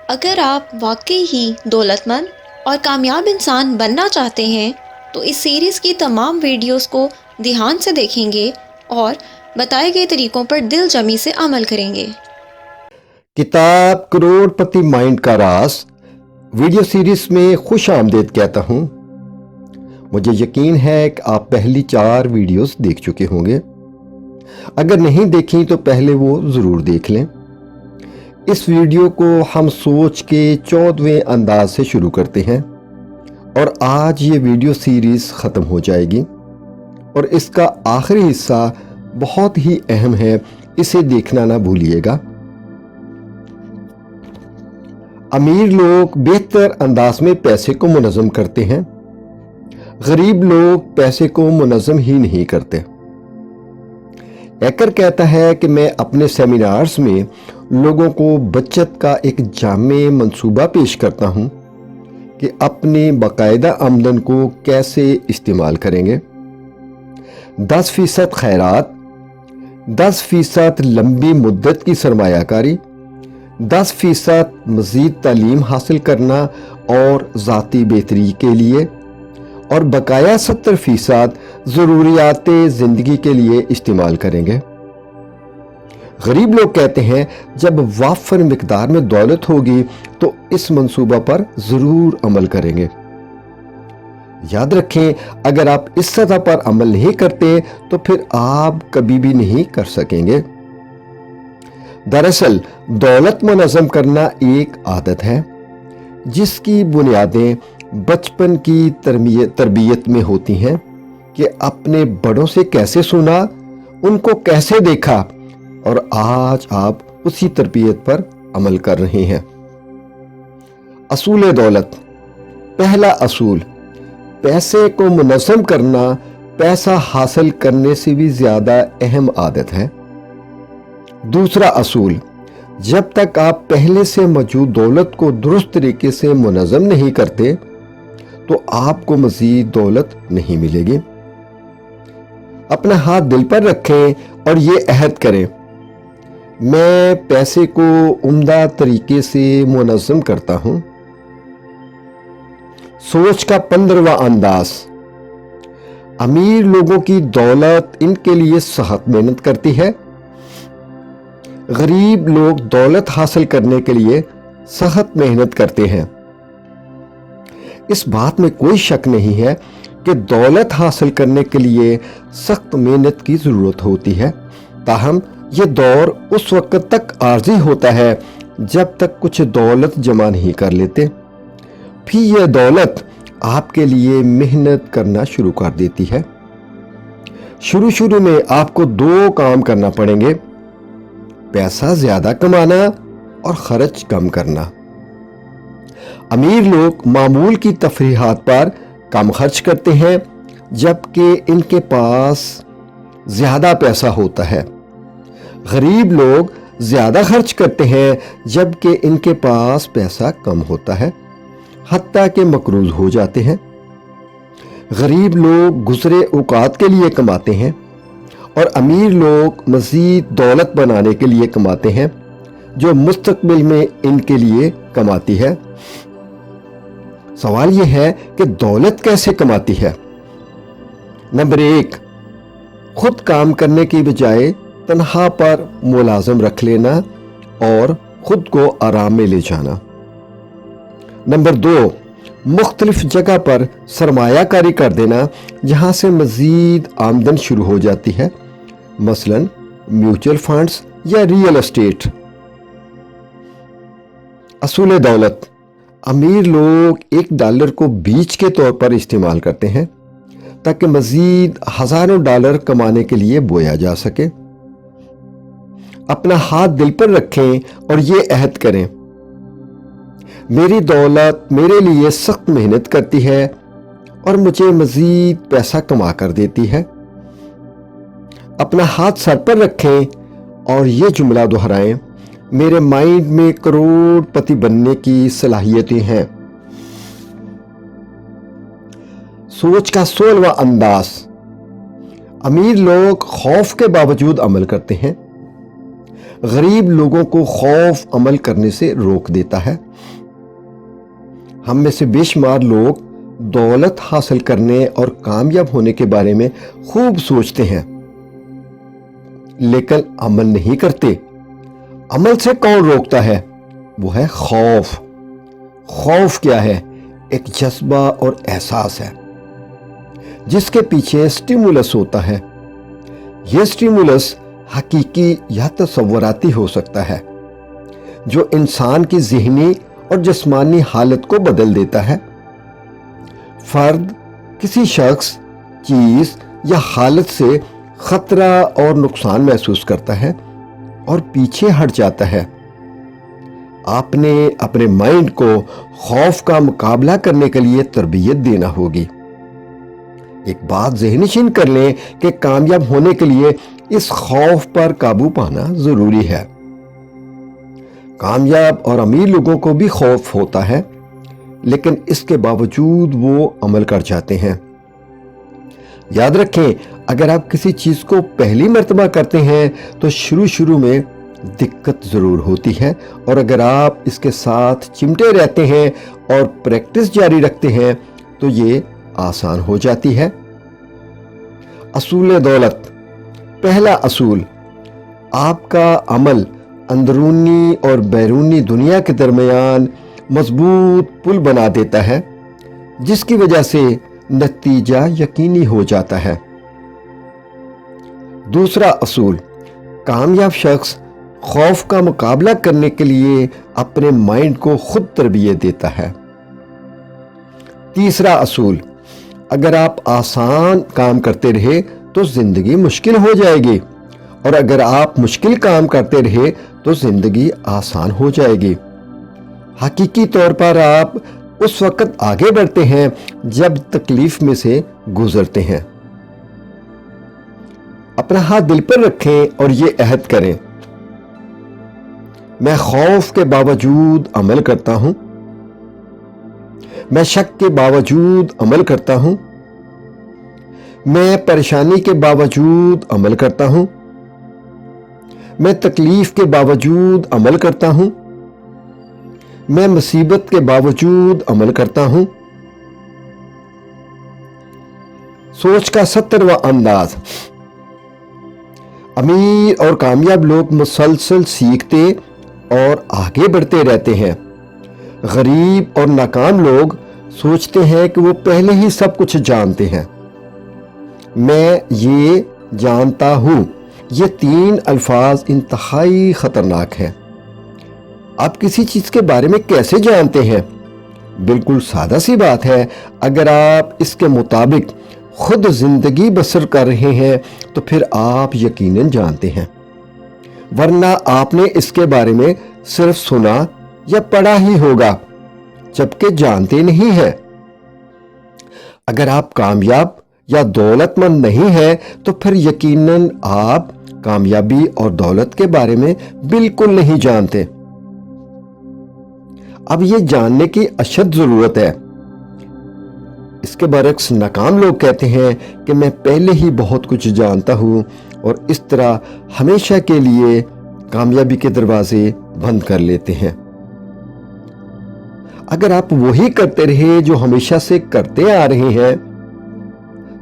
اگر آپ واقعی ہی دولت مند اور کامیاب انسان بننا چاہتے ہیں تو اس سیریز کی تمام ویڈیوز کو دھیان سے دیکھیں گے اور بتائے گئے طریقوں پر دل جمی سے عمل کریں گے۔ کتاب کروڑ پتی مائنڈ کا راز ویڈیو سیریز میں خوش آمدید کہتا ہوں۔ مجھے یقین ہے کہ آپ پہلی 4 ویڈیوز دیکھ چکے ہوں گے۔ اگر نہیں دیکھیں تو پہلے وہ ضرور دیکھ لیں۔ اس ویڈیو کو ہم سوچ کے 14ویں انداز سے شروع کرتے ہیں اور آج یہ ویڈیو سیریز ختم ہو جائے گی اور اس کا آخری حصہ بہت ہی اہم ہے، اسے دیکھنا نہ بھولیے گا۔ امیر لوگ بہتر انداز میں پیسے کو منظم کرتے ہیں، غریب لوگ پیسے کو منظم ہی نہیں کرتے۔ ایکر کہتا ہے کہ میں اپنے سیمینارز میں لوگوں کو بچت کا ایک جامع منصوبہ پیش کرتا ہوں کہ اپنی باقاعدہ آمدن کو کیسے استعمال کریں گے۔ 10% خیرات، 10% لمبی مدت کی سرمایہ کاری، 10% مزید تعلیم حاصل کرنا اور ذاتی بہتری کے لیے، اور بقایا 70% ضروریات زندگی کے لیے استعمال کریں گے۔ غریب لوگ کہتے ہیں جب وافر مقدار میں دولت ہوگی تو اس منصوبہ پر ضرور عمل کریں گے۔ یاد رکھیں، اگر آپ اس سطح پر عمل نہیں کرتے تو پھر آپ کبھی بھی نہیں کر سکیں گے۔ دراصل دولت منظم کرنا ایک عادت ہے جس کی بنیادیں بچپن کی تربیت میں ہوتی ہیں کہ اپنے بڑوں سے کیسے سنا، ان کو کیسے دیکھا، اور آج آپ اسی تربیت پر عمل کر رہے ہیں۔ اصول دولت۔ پہلا اصول، پیسے کو منظم کرنا پیسہ حاصل کرنے سے بھی زیادہ اہم عادت ہے۔ دوسرا اصول، جب تک آپ پہلے سے موجود دولت کو درست طریقے سے منظم نہیں کرتے تو آپ کو مزید دولت نہیں ملے گی۔ اپنا ہاتھ دل پر رکھیں اور یہ عہد کریں، میں پیسے کو عمدہ طریقے سے منظم کرتا ہوں۔ سوچ کا 15واں انداز۔ امیر لوگوں کی دولت ان کے لیے سخت محنت کرتی ہے، غریب لوگ دولت حاصل کرنے کے لیے سخت محنت کرتے ہیں۔ اس بات میں کوئی شک نہیں ہے کہ دولت حاصل کرنے کے لیے سخت محنت کی ضرورت ہوتی ہے، تاہم یہ دور اس وقت تک عارضی ہوتا ہے جب تک کچھ دولت جمع نہیں کر لیتے، پھر یہ دولت آپ کے لیے محنت کرنا شروع کر دیتی ہے۔ شروع میں آپ کو 2 کام کرنا پڑیں گے، پیسہ زیادہ کمانا اور خرچ کم کرنا۔ امیر لوگ معمول کی تفریحات پر کم خرچ کرتے ہیں جبکہ ان کے پاس زیادہ پیسہ ہوتا ہے۔ غریب لوگ زیادہ خرچ کرتے ہیں جبکہ ان کے پاس پیسہ کم ہوتا ہے، حتیٰ کہ مقروض ہو جاتے ہیں۔ غریب لوگ گزرے اوقات کے لیے کماتے ہیں اور امیر لوگ مزید دولت بنانے کے لیے کماتے ہیں جو مستقبل میں ان کے لیے کماتی ہے۔ سوال یہ ہے کہ دولت کیسے کماتی ہے؟ نمبر 1، خود کام کرنے کی بجائے تنخواہ پر ملازم رکھ لینا اور خود کو آرام میں لے جانا۔ نمبر 2، مختلف جگہ پر سرمایہ کاری کر دینا جہاں سے مزید آمدن شروع ہو جاتی ہے، مثلا میوچل فنڈز یا ریئل اسٹیٹ۔ اصول دولت۔ امیر لوگ $1 کو بیج کے طور پر استعمال کرتے ہیں تاکہ مزید ہزاروں ڈالر کمانے کے لیے بویا جا سکے۔ اپنا ہاتھ دل پر رکھیں اور یہ عہد کریں، میری دولت میرے لیے سخت محنت کرتی ہے اور مجھے مزید پیسہ کما کر دیتی ہے۔ اپنا ہاتھ سر پر رکھیں اور یہ جملہ دہرائیں، میرے مائنڈ میں کروڑ پتی بننے کی صلاحیتیں ہیں۔ سوچ کا 16واں انداز۔ امیر لوگ خوف کے باوجود عمل کرتے ہیں، غریب لوگوں کو خوف عمل کرنے سے روک دیتا ہے۔ ہم میں سے بے شمار لوگ دولت حاصل کرنے اور کامیاب ہونے کے بارے میں خوب سوچتے ہیں، لیکن عمل نہیں کرتے۔ عمل سے کون روکتا ہے؟ وہ ہے خوف۔ خوف کیا ہے؟ ایک جذبہ اور احساس ہے جس کے پیچھے سٹیمولس ہوتا ہے۔ یہ سٹیمولس حقیقی یا تصوراتی ہو سکتا ہے، جو انسان کی ذہنی اور جسمانی حالت کو بدل دیتا ہے۔ فرد کسی شخص، چیز یا حالت سے خطرہ اور نقصان محسوس کرتا ہے اور پیچھے ہٹ جاتا ہے۔ آپ نے اپنے مائنڈ کو خوف کا مقابلہ کرنے کے لیے تربیت دینا ہوگی۔ ایک بات ذہن نشین کر لیں کہ کامیاب ہونے کے لیے اس خوف پر قابو پانا ضروری ہے۔ کامیاب اور امیر لوگوں کو بھی خوف ہوتا ہے، لیکن اس کے باوجود وہ عمل کر جاتے ہیں۔ یاد رکھیں، اگر آپ کسی چیز کو پہلی مرتبہ کرتے ہیں تو شروع میں دقت ضرور ہوتی ہے، اور اگر آپ اس کے ساتھ چمٹے رہتے ہیں اور پریکٹس جاری رکھتے ہیں تو یہ آسان ہو جاتی ہے۔ اصول دولت۔ پہلا اصول، آپ کا عمل اندرونی اور بیرونی دنیا کے درمیان مضبوط پل بنا دیتا ہے، جس کی وجہ سے نتیجہ یقینی ہو جاتا ہے۔ دوسرا اصول، کامیاب شخص خوف کا مقابلہ کرنے کے لیے اپنے مائنڈ کو خود تربیت دیتا ہے۔ تیسرا اصول، اگر آپ آسان کام کرتے رہے تو زندگی مشکل ہو جائے گی، اور اگر آپ مشکل کام کرتے رہے تو زندگی آسان ہو جائے گی۔ حقیقی طور پر آپ اس وقت آگے بڑھتے ہیں جب تکلیف میں سے گزرتے ہیں۔ اپنا ہاتھ دل پر رکھیں اور یہ عہد کریں، میں خوف کے باوجود عمل کرتا ہوں، میں شک کے باوجود عمل کرتا ہوں، میں پریشانی کے باوجود عمل کرتا ہوں، میں تکلیف کے باوجود عمل کرتا ہوں، میں مصیبت کے باوجود عمل کرتا ہوں۔ سوچ کا 70واں انداز۔ امیر اور کامیاب لوگ مسلسل سیکھتے اور آگے بڑھتے رہتے ہیں۔ غریب اور ناکام لوگ سوچتے ہیں کہ وہ پہلے ہی سب کچھ جانتے ہیں۔ میں یہ جانتا ہوں، یہ 3 الفاظ انتہائی خطرناک ہیں۔ آپ کسی چیز کے بارے میں کیسے جانتے ہیں؟ بالکل سادہ سی بات ہے، اگر آپ اس کے مطابق خود زندگی بسر کر رہے ہیں تو پھر آپ یقیناً جانتے ہیں، ورنہ آپ نے اس کے بارے میں صرف سنا یا پڑھا ہی ہوگا، جبکہ جانتے نہیں ہیں۔ اگر آپ کامیاب یا دولت مند نہیں ہیں تو پھر یقیناً آپ کامیابی اور دولت کے بارے میں بالکل نہیں جانتے۔ اب یہ جاننے کی اشد ضرورت ہے۔ اس کے برعکس ناکام لوگ کہتے ہیں کہ میں پہلے ہی بہت کچھ جانتا ہوں، اور اس طرح ہمیشہ کے لیے کامیابی کے دروازے بند کر لیتے ہیں۔ اگر آپ وہی کرتے رہے جو ہمیشہ سے کرتے آ رہے ہیں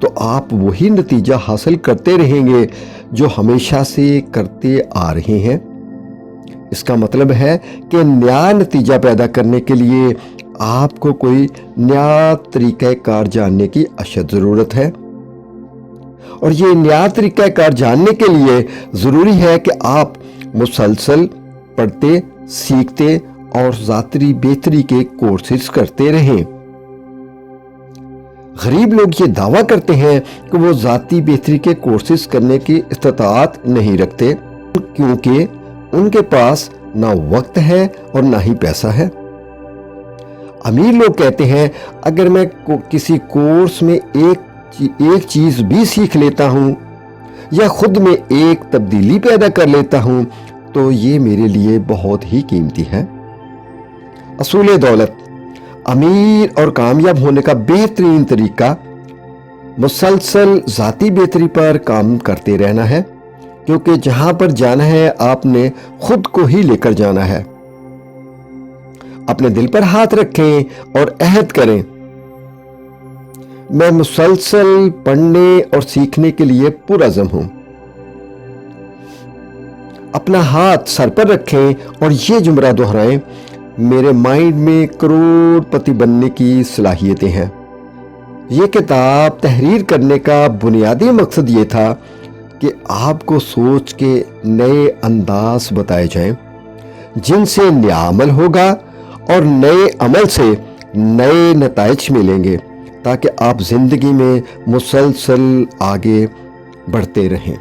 تو آپ وہی نتیجہ حاصل کرتے رہیں گے جو ہمیشہ سے کرتے آ رہے ہیں۔ اس کا مطلب ہے کہ نیا نتیجہ پیدا کرنے کے لیے آپ کو کوئی نیا طریقہ کار جاننے کی اشد ضرورت ہے، اور یہ نیا طریقہ کار جاننے کے لیے ضروری ہے کہ آپ مسلسل پڑھتے، سیکھتے اور ذاتی بہتری کے کورسز کرتے رہیں۔ غریب لوگ یہ دعویٰ کرتے ہیں کہ وہ ذاتی بہتری کے کورسز کرنے کی استطاعت نہیں رکھتے، کیونکہ ان کے پاس نہ وقت ہے اور نہ ہی پیسہ ہے۔ امیر لوگ کہتے ہیں اگر میں کسی کورس میں ایک چیز بھی سیکھ لیتا ہوں یا خود میں ایک تبدیلی پیدا کر لیتا ہوں تو یہ میرے لیے بہت ہی قیمتی ہے۔ اصول دولت۔ امیر اور کامیاب ہونے کا بہترین طریقہ مسلسل ذاتی بہتری پر کام کرتے رہنا ہے، کیونکہ جہاں پر جانا ہے آپ نے خود کو ہی لے کر جانا ہے۔ اپنے دل پر ہاتھ رکھیں اور عہد کریں، میں مسلسل پڑھنے اور سیکھنے کے لیے پرعزم ہوں۔ اپنا ہاتھ سر پر رکھیں اور یہ جملہ دہرائیں، میرے مائنڈ میں کروڑ پتی بننے کی صلاحیتیں ہیں۔ یہ کتاب تحریر کرنے کا بنیادی مقصد یہ تھا کہ آپ کو سوچ کے نئے انداز بتائے جائیں جن سے نیا عمل ہوگا اور نئے عمل سے نئے نتائج ملیں گے، تاکہ آپ زندگی میں مسلسل آگے بڑھتے رہیں۔